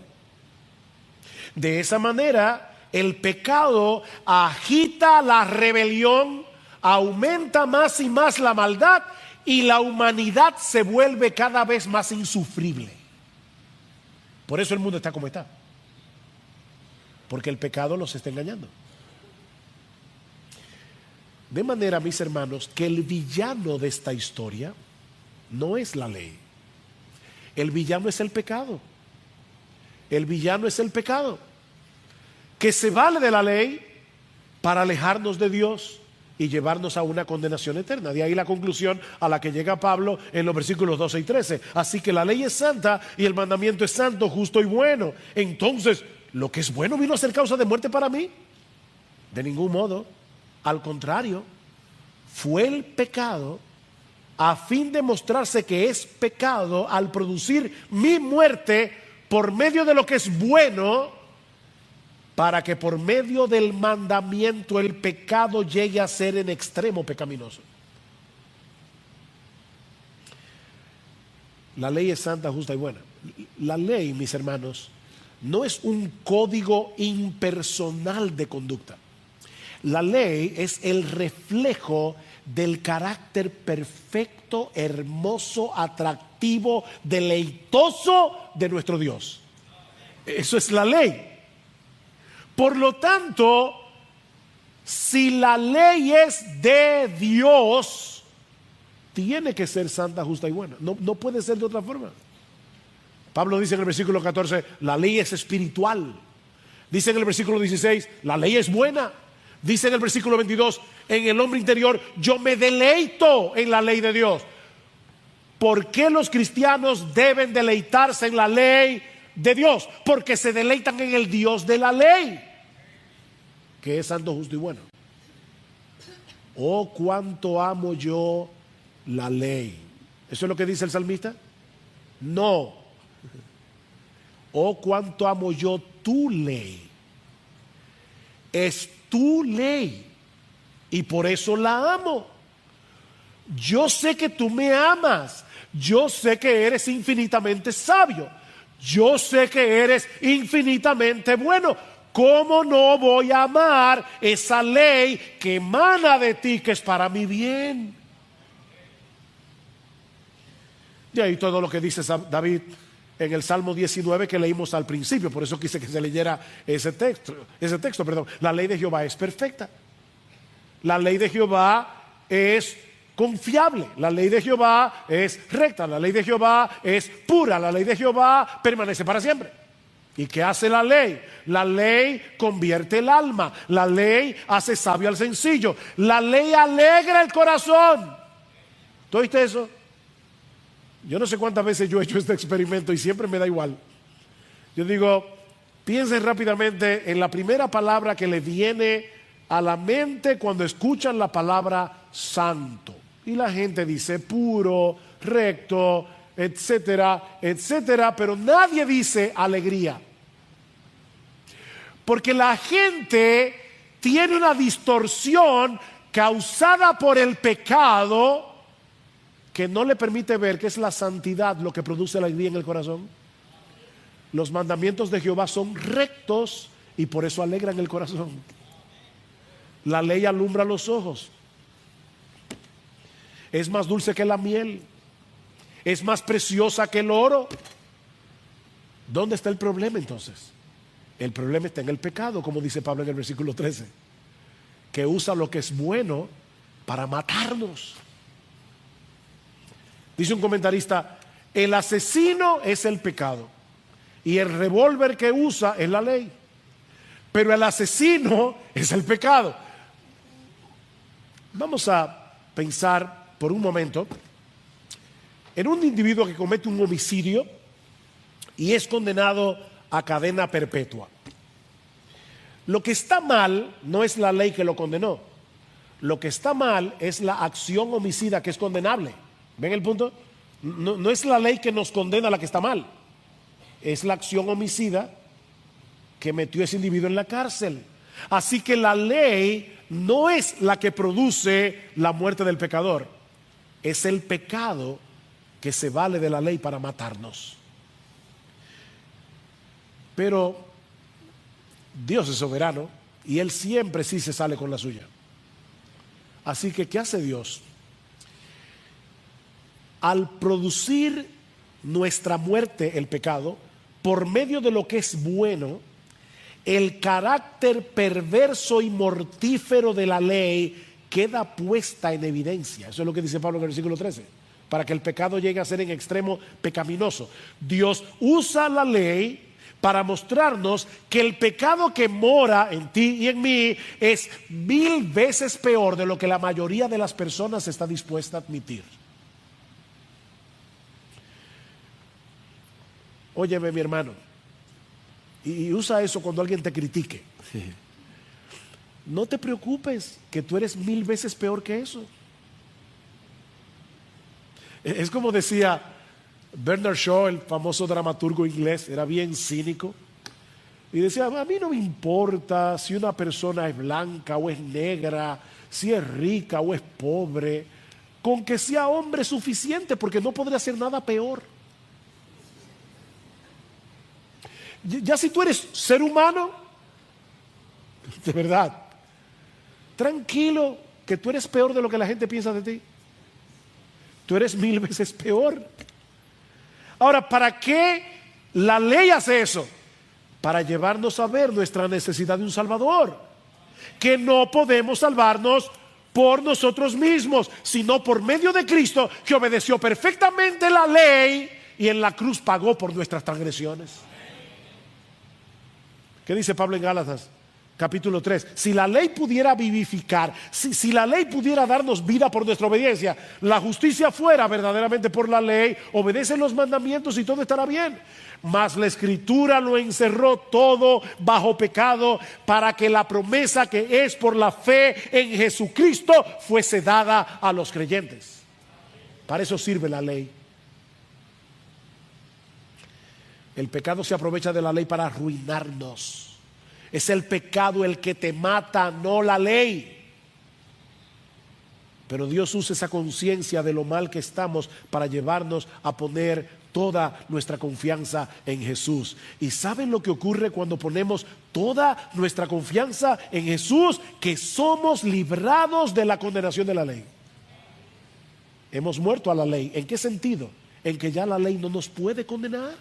de esa manera el pecado agita la rebelión, aumenta más y más la maldad y la humanidad se vuelve cada vez más insufrible. Por eso el mundo está como está, porque el pecado nos está engañando. De manera, mis hermanos, que el villano de esta historia no es la ley. El villano es el pecado. El villano es el pecado, que se vale de la ley para alejarnos de Dios y llevarnos a una condenación eterna. De ahí la conclusión a la que llega Pablo en los versículos 12 y 13. Así que la ley es santa y el mandamiento es santo, justo y bueno. Entonces, ¿lo que es bueno vino a ser causa de muerte para mí? De ningún modo. Al contrario, fue el pecado a fin de mostrarse que es pecado al producir mi muerte por medio de lo que es bueno, para que por medio del mandamiento el pecado llegue a ser en extremo pecaminoso. La ley es santa, justa y buena. La ley, mis hermanos, no es un código impersonal de conducta. La ley es el reflejo del carácter perfecto, hermoso, atractivo, deleitoso de nuestro Dios. Eso es la ley. Por lo tanto, si la ley es de Dios, tiene que ser santa, justa y buena. No puede ser de otra forma. Pablo dice en el versículo 14, la ley es espiritual. Dice en el versículo 16, la ley es buena. Dice en el versículo 22, en el hombre interior, yo me deleito en la ley de Dios. ¿Por qué los cristianos deben deleitarse en la ley de Dios? Porque se deleitan en el Dios de la ley, que es santo, justo y bueno. Oh, cuánto amo yo la ley. ¿Eso es lo que dice el salmista? No. Oh, cuánto amo yo tu ley. Es tu ley y por eso la amo. Yo sé que tú me amas. Yo sé que eres infinitamente sabio. Yo sé que eres infinitamente bueno. ¿Cómo no voy a amar esa ley que emana de ti, que es para mi bien? De ahí todo lo que dice David en el Salmo 19 que leímos al principio. Por eso quise que se leyera ese texto. La ley de Jehová es perfecta. La ley de Jehová es confiable. La ley de Jehová es recta. La ley de Jehová es pura. La ley de Jehová permanece para siempre. ¿Y qué hace la ley? La ley convierte el alma. La ley hace sabio al sencillo. La ley alegra el corazón. ¿Tú oíste eso? Yo no sé cuántas veces yo he hecho este experimento y siempre me da igual. Yo digo, piensen rápidamente en la primera palabra que le viene a la mente cuando escuchan la palabra santo. Y la gente dice puro, recto, etcétera, etcétera, pero nadie dice alegría. Porque la gente tiene una distorsión causada por el pecado que no le permite ver que es la santidad lo que produce alegría en el corazón. Los mandamientos de Jehová son rectos y por eso alegran el corazón. La ley alumbra los ojos. Es más dulce que la miel. Es más preciosa que el oro. ¿Dónde está el problema entonces? El problema está en el pecado, como dice Pablo en el versículo 13, que usa lo que es bueno para matarnos. Dice un comentarista, el asesino es el pecado y el revólver que usa es la ley, pero el asesino es el pecado. Vamos a pensar por un momento en un individuo que comete un homicidio y es condenado a cadena perpetua. Lo que está mal no es la ley que lo condenó. Lo que está mal es la acción homicida que es condenable. ¿Ven el punto? No es la ley que nos condena la que está mal. Es la acción homicida que metió a ese individuo en la cárcel. Así que la ley no es la que produce la muerte del pecador. Es el pecado que se vale de la ley para matarnos. Pero Dios es soberano y Él siempre sí se sale con la suya. Así que, ¿qué hace Dios? Al producir nuestra muerte, el pecado, por medio de lo que es bueno, el carácter perverso y mortífero de la ley queda puesta en evidencia. Eso es lo que dice Pablo en el versículo 13. Para que el pecado llegue a ser en extremo pecaminoso. Dios usa la ley para mostrarnos que el pecado que mora en ti y en mí es 1000 veces peor de lo que la mayoría de las personas está dispuesta a admitir. Óyeme, mi hermano, y usa eso cuando alguien te critique. No te preocupes que tú eres 1000 veces peor que eso. Es como decía Bernard Shaw, el famoso dramaturgo inglés, era bien cínico y decía, a mí no me importa si una persona es blanca o es negra, si es rica o es pobre, con que sea hombre suficiente, porque no podría hacer nada peor. Ya si tú eres ser humano, de verdad, tranquilo, que tú eres peor de lo que la gente piensa de ti. Tú eres 1000 veces peor. Ahora, ¿para qué la ley hace eso? Para llevarnos a ver nuestra necesidad de un Salvador. Que no podemos salvarnos por nosotros mismos, sino por medio de Cristo, que obedeció perfectamente la ley y en la cruz pagó por nuestras transgresiones. ¿Qué dice Pablo en Gálatas? Capítulo 3, si la ley pudiera vivificar, si la ley pudiera darnos vida por nuestra obediencia, la justicia fuera verdaderamente por la ley, obedecen los mandamientos y todo estará bien. Mas la Escritura lo encerró todo bajo pecado, para que la promesa que es por la fe en Jesucristo fuese dada a los creyentes. Para eso sirve la ley. El pecado se aprovecha de la ley para arruinarnos. Es el pecado el que te mata, no la ley. Pero Dios usa esa conciencia de lo mal que estamos para llevarnos a poner toda nuestra confianza en Jesús. ¿Y saben lo que ocurre cuando ponemos toda nuestra confianza en Jesús? Que somos librados de la condenación de la ley. Hemos muerto a la ley. ¿En qué sentido? En que ya la ley no nos puede condenar.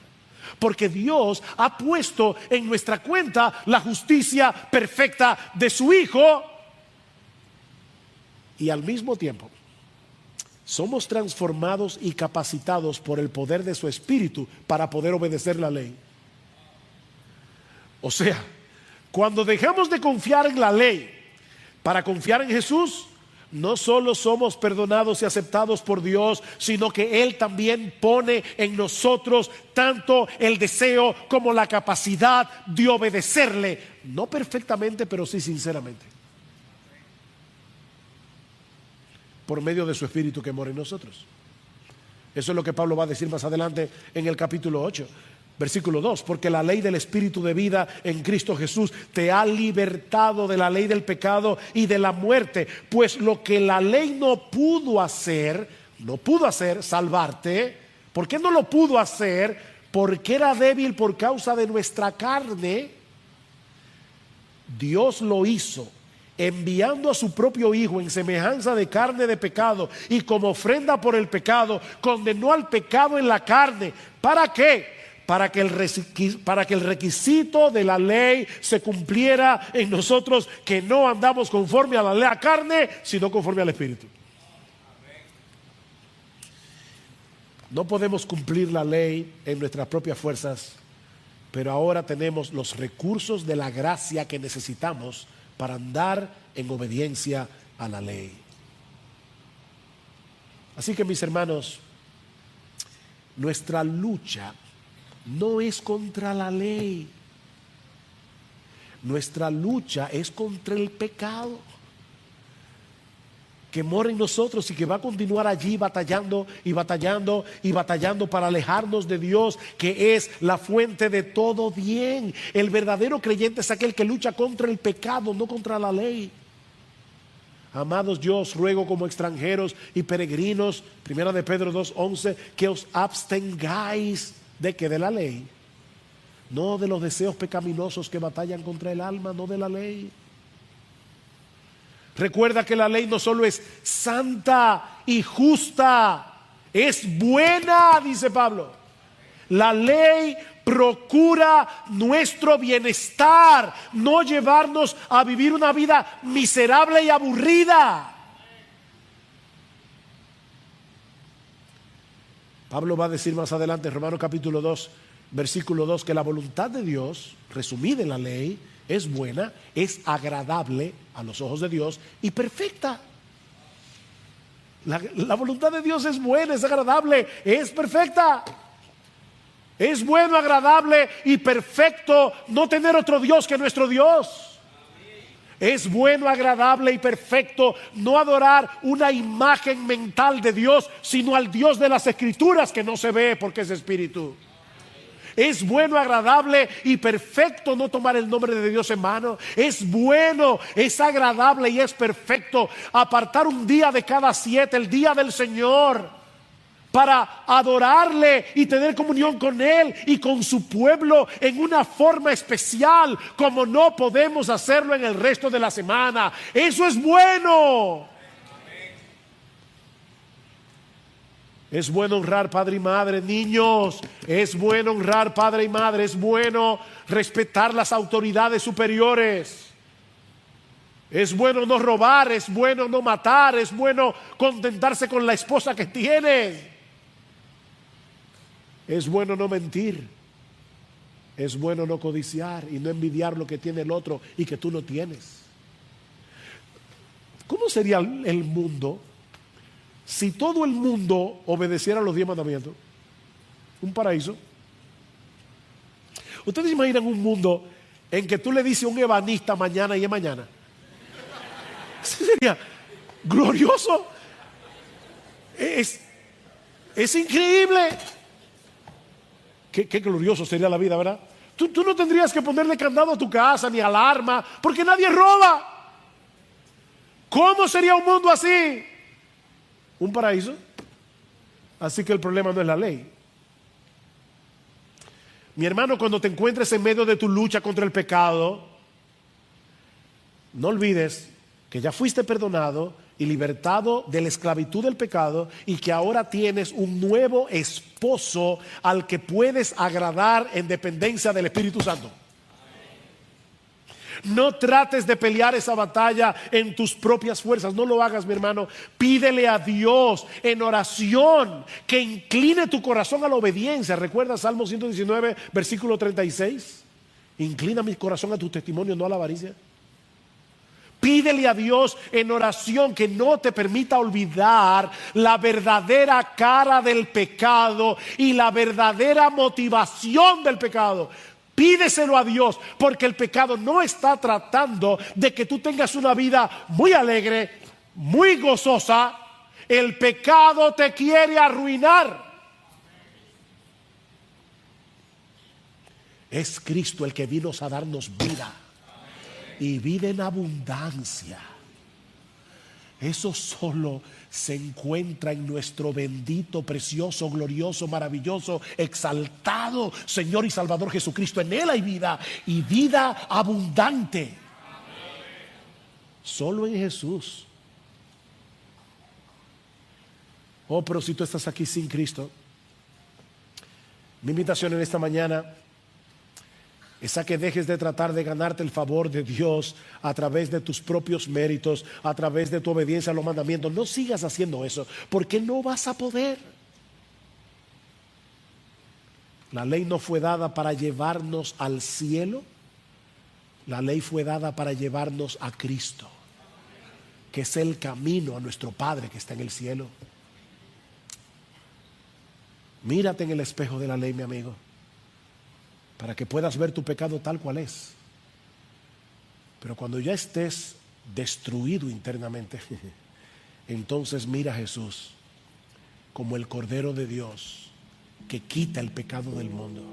porque Dios ha puesto en nuestra cuenta la justicia perfecta de su Hijo, y al mismo tiempo somos transformados y capacitados por el poder de su Espíritu para poder obedecer la ley. O sea, cuando dejamos de confiar en la ley para confiar en Jesús, no solo somos perdonados y aceptados por Dios, sino que Él también pone en nosotros tanto el deseo como la capacidad de obedecerle, no perfectamente, pero sí sinceramente, por medio de su Espíritu que mora en nosotros. Eso es lo que Pablo va a decir más adelante en el capítulo 8. Versículo 2, porque la ley del Espíritu de vida en Cristo Jesús te ha libertado de la ley del pecado y de la muerte, pues lo que la ley no pudo hacer, salvarte. ¿Por qué no lo pudo hacer? Porque era débil por causa de nuestra carne. Dios lo hizo, enviando a su propio Hijo en semejanza de carne de pecado, y como ofrenda por el pecado, condenó al pecado en la carne. ¿Para qué? Para que el requisito de la ley se cumpliera en nosotros, que no andamos conforme a la ley, a carne, sino conforme al Espíritu. No podemos cumplir la ley en nuestras propias fuerzas, pero ahora tenemos los recursos de la gracia que necesitamos para andar en obediencia a la ley. Así que, mis hermanos, nuestra lucha no es contra la ley. Nuestra lucha es contra el pecado que mora en nosotros y que va a continuar allí batallando y batallando y batallando para alejarnos de Dios, que es la fuente de todo bien. El verdadero creyente es aquel que lucha contra el pecado, no contra la ley. Amados, yo os ruego como extranjeros y peregrinos, primera de Pedro 2:11, que os abstengáis de que de la ley, no de los deseos pecaminosos que batallan contra el alma, no de la ley. Recuerda que la ley no solo es santa y justa, es buena, dice Pablo. La ley procura nuestro bienestar, no llevarnos a vivir una vida miserable y aburrida. Pablo va a decir más adelante en Romanos capítulo 2, versículo 2, que la voluntad de Dios, resumida en la ley, es buena, es agradable a los ojos de Dios y perfecta. La voluntad de Dios es buena, es agradable, es perfecta. Es bueno, agradable y perfecto no tener otro Dios que nuestro Dios. Es bueno, agradable y perfecto no adorar una imagen mental de Dios, sino al Dios de las Escrituras, que no se ve porque es espíritu. Es bueno, agradable y perfecto no tomar el nombre de Dios en vano. Es bueno, es agradable y es perfecto apartar un día de cada 7, el día del Señor, para adorarle y tener comunión con Él y con su pueblo en una forma especial, como no podemos hacerlo en el resto de la semana. Eso es bueno. Es bueno honrar padre y madre, niños. Es bueno honrar padre y madre. Es bueno respetar las autoridades superiores. Es bueno no robar, es bueno no matar, es bueno contentarse con la esposa que tiene. Es bueno no mentir. Es bueno no codiciar y no envidiar lo que tiene el otro y que tú no tienes. ¿Cómo sería el mundo si todo el mundo obedeciera los 10 mandamientos? Un paraíso. ¿Ustedes imaginan un mundo en que tú le dices a un ebanista mañana y es mañana? Eso sería glorioso. Es increíble. Qué glorioso sería la vida, ¿verdad? Tú no tendrías que ponerle candado a tu casa ni alarma, porque nadie roba. ¿Cómo sería un mundo así? Un paraíso. Así que el problema no es la ley. Mi hermano, cuando te encuentres en medio de tu lucha contra el pecado, no olvides que ya fuiste perdonado, y libertado de la esclavitud del pecado, y que ahora tienes un nuevo esposo al que puedes agradar en dependencia del Espíritu Santo. No trates de pelear esa batalla en tus propias fuerzas. No lo hagas, mi hermano. Pídele a Dios en oración que incline tu corazón a la obediencia. ¿Recuerda Salmo 119, versículo 36? Inclina mi corazón a tu testimonio, no a la avaricia. Pídele a Dios en oración que no te permita olvidar la verdadera cara del pecado y la verdadera motivación del pecado. Pídeselo a Dios, porque el pecado no está tratando de que tú tengas una vida muy alegre, muy gozosa. El pecado te quiere arruinar. Es Cristo el que vino a darnos vida, y vida en abundancia. Eso solo se encuentra en nuestro bendito, precioso, glorioso, maravilloso, exaltado Señor y Salvador Jesucristo. En Él hay vida, y vida abundante. Solo en Jesús. Oh, pero si tú estás aquí sin Cristo, mi invitación en esta mañana es a que dejes de tratar de ganarte el favor de Dios a través de tus propios méritos, a través de tu obediencia a los mandamientos. No sigas haciendo eso, porque no vas a poder. La ley no fue dada para llevarnos al cielo. La ley fue dada para llevarnos a Cristo, que es el camino a nuestro Padre que está en el cielo. Mírate en el espejo de la ley, mi amigo, para que puedas ver tu pecado tal cual es. Pero cuando ya estés destruido internamente, entonces mira a Jesús como el Cordero de Dios que quita el pecado del mundo.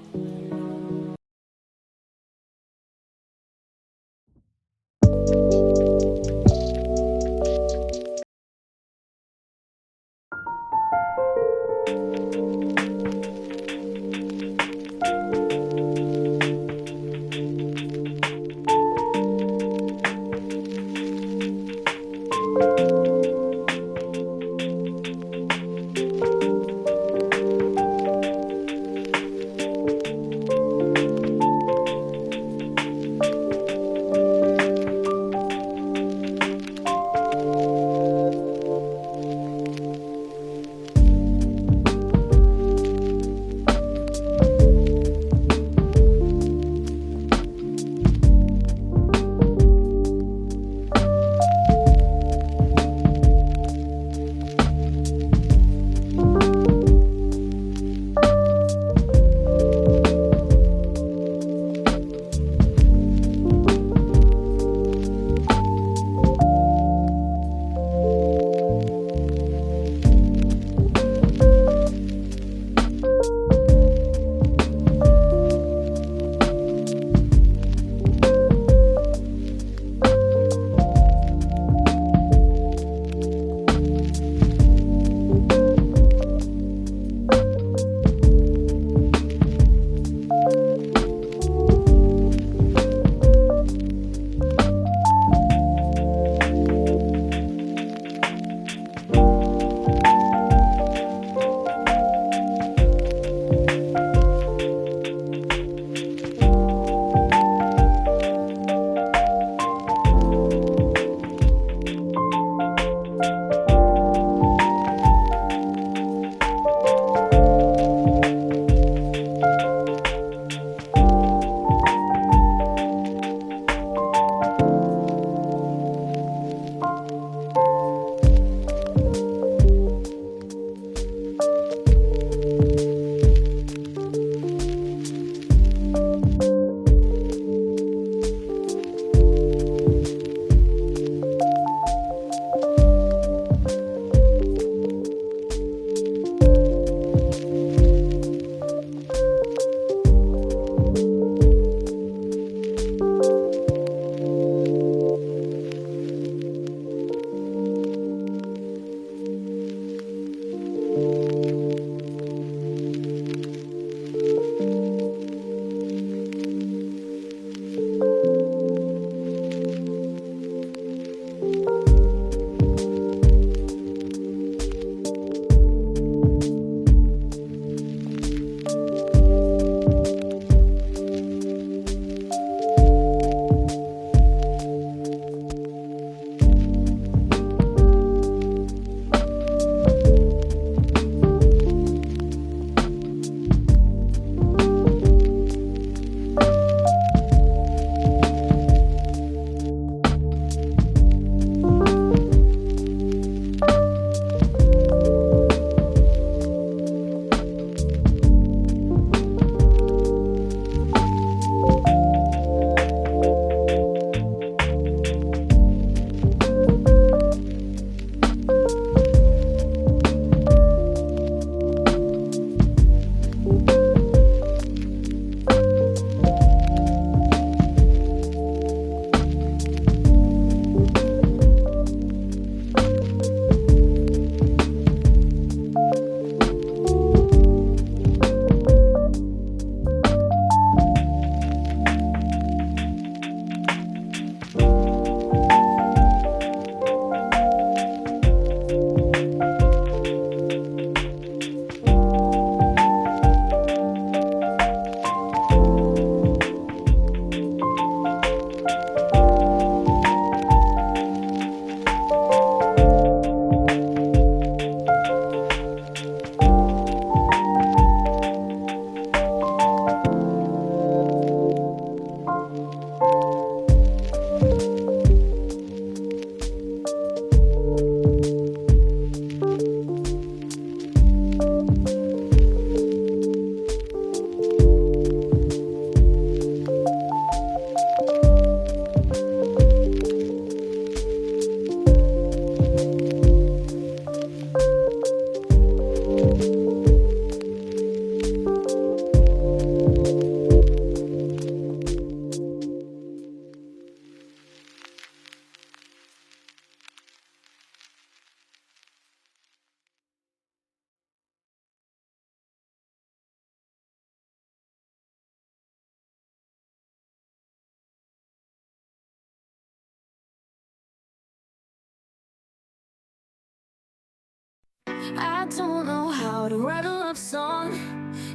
I don't know how to write a love song.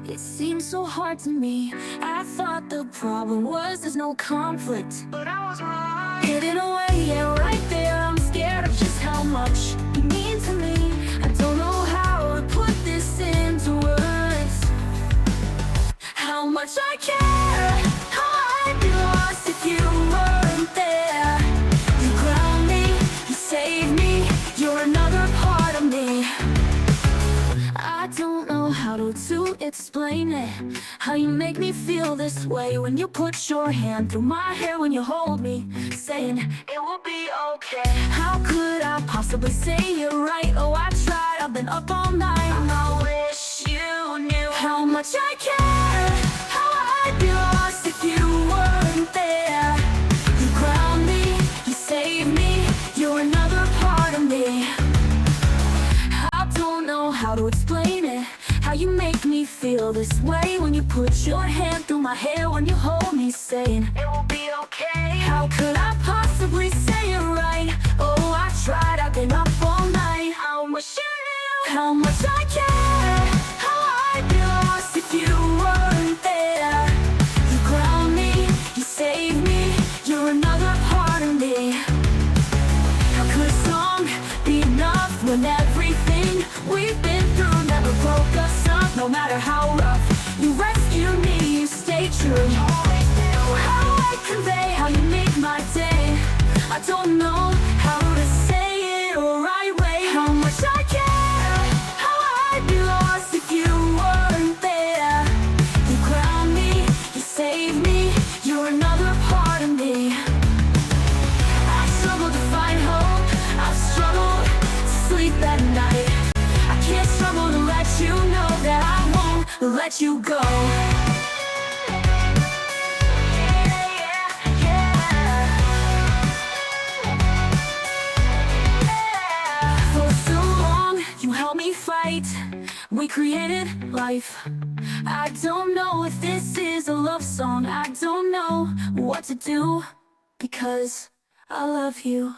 It seems so hard to me. I thought the problem was there's no conflict, but I was wrong. Hidden away, yeah, right there. I'm scared of just how much you mean to me. I don't know how to put this into words. How much I care, how I'd be lost if you weren't there. You ground me, you save me, you're another part of me. I don't know how to explain it, how you make me feel this way when you put your hand through my hair, when you hold me, saying it will be okay. How could I possibly say it right? Oh, I tried, I've been up all night. I wish you knew how much I care, how I'd be lost if you weren't there. You ground me, you save me, you're another part of me. I don't know how to explain it, how you make me feel this way when you put your hand through my hair, when you hold me, saying it will be okay. How could I possibly say it right? Oh, I tried, I've been up all night. I wish you knew how much I care, how I'd be lost if you weren't there. You ground me, you save me, you're another part of me. How could a song be enough when everything we've been through never broke us up? No matter how rough, you rescue me, you stay true. How I convey how you make my day, I don't know how to say it the right way. How much I care, how I'd be lost if you weren't there. You ground me, you save me, you're another part of me. I struggle to find hope, I've struggled to sleep at night. I can't struggle to let you know that I won't let you go. For so long, you helped me fight. We created life. I don't know if this is a love song. I don't know what to do, because I love you.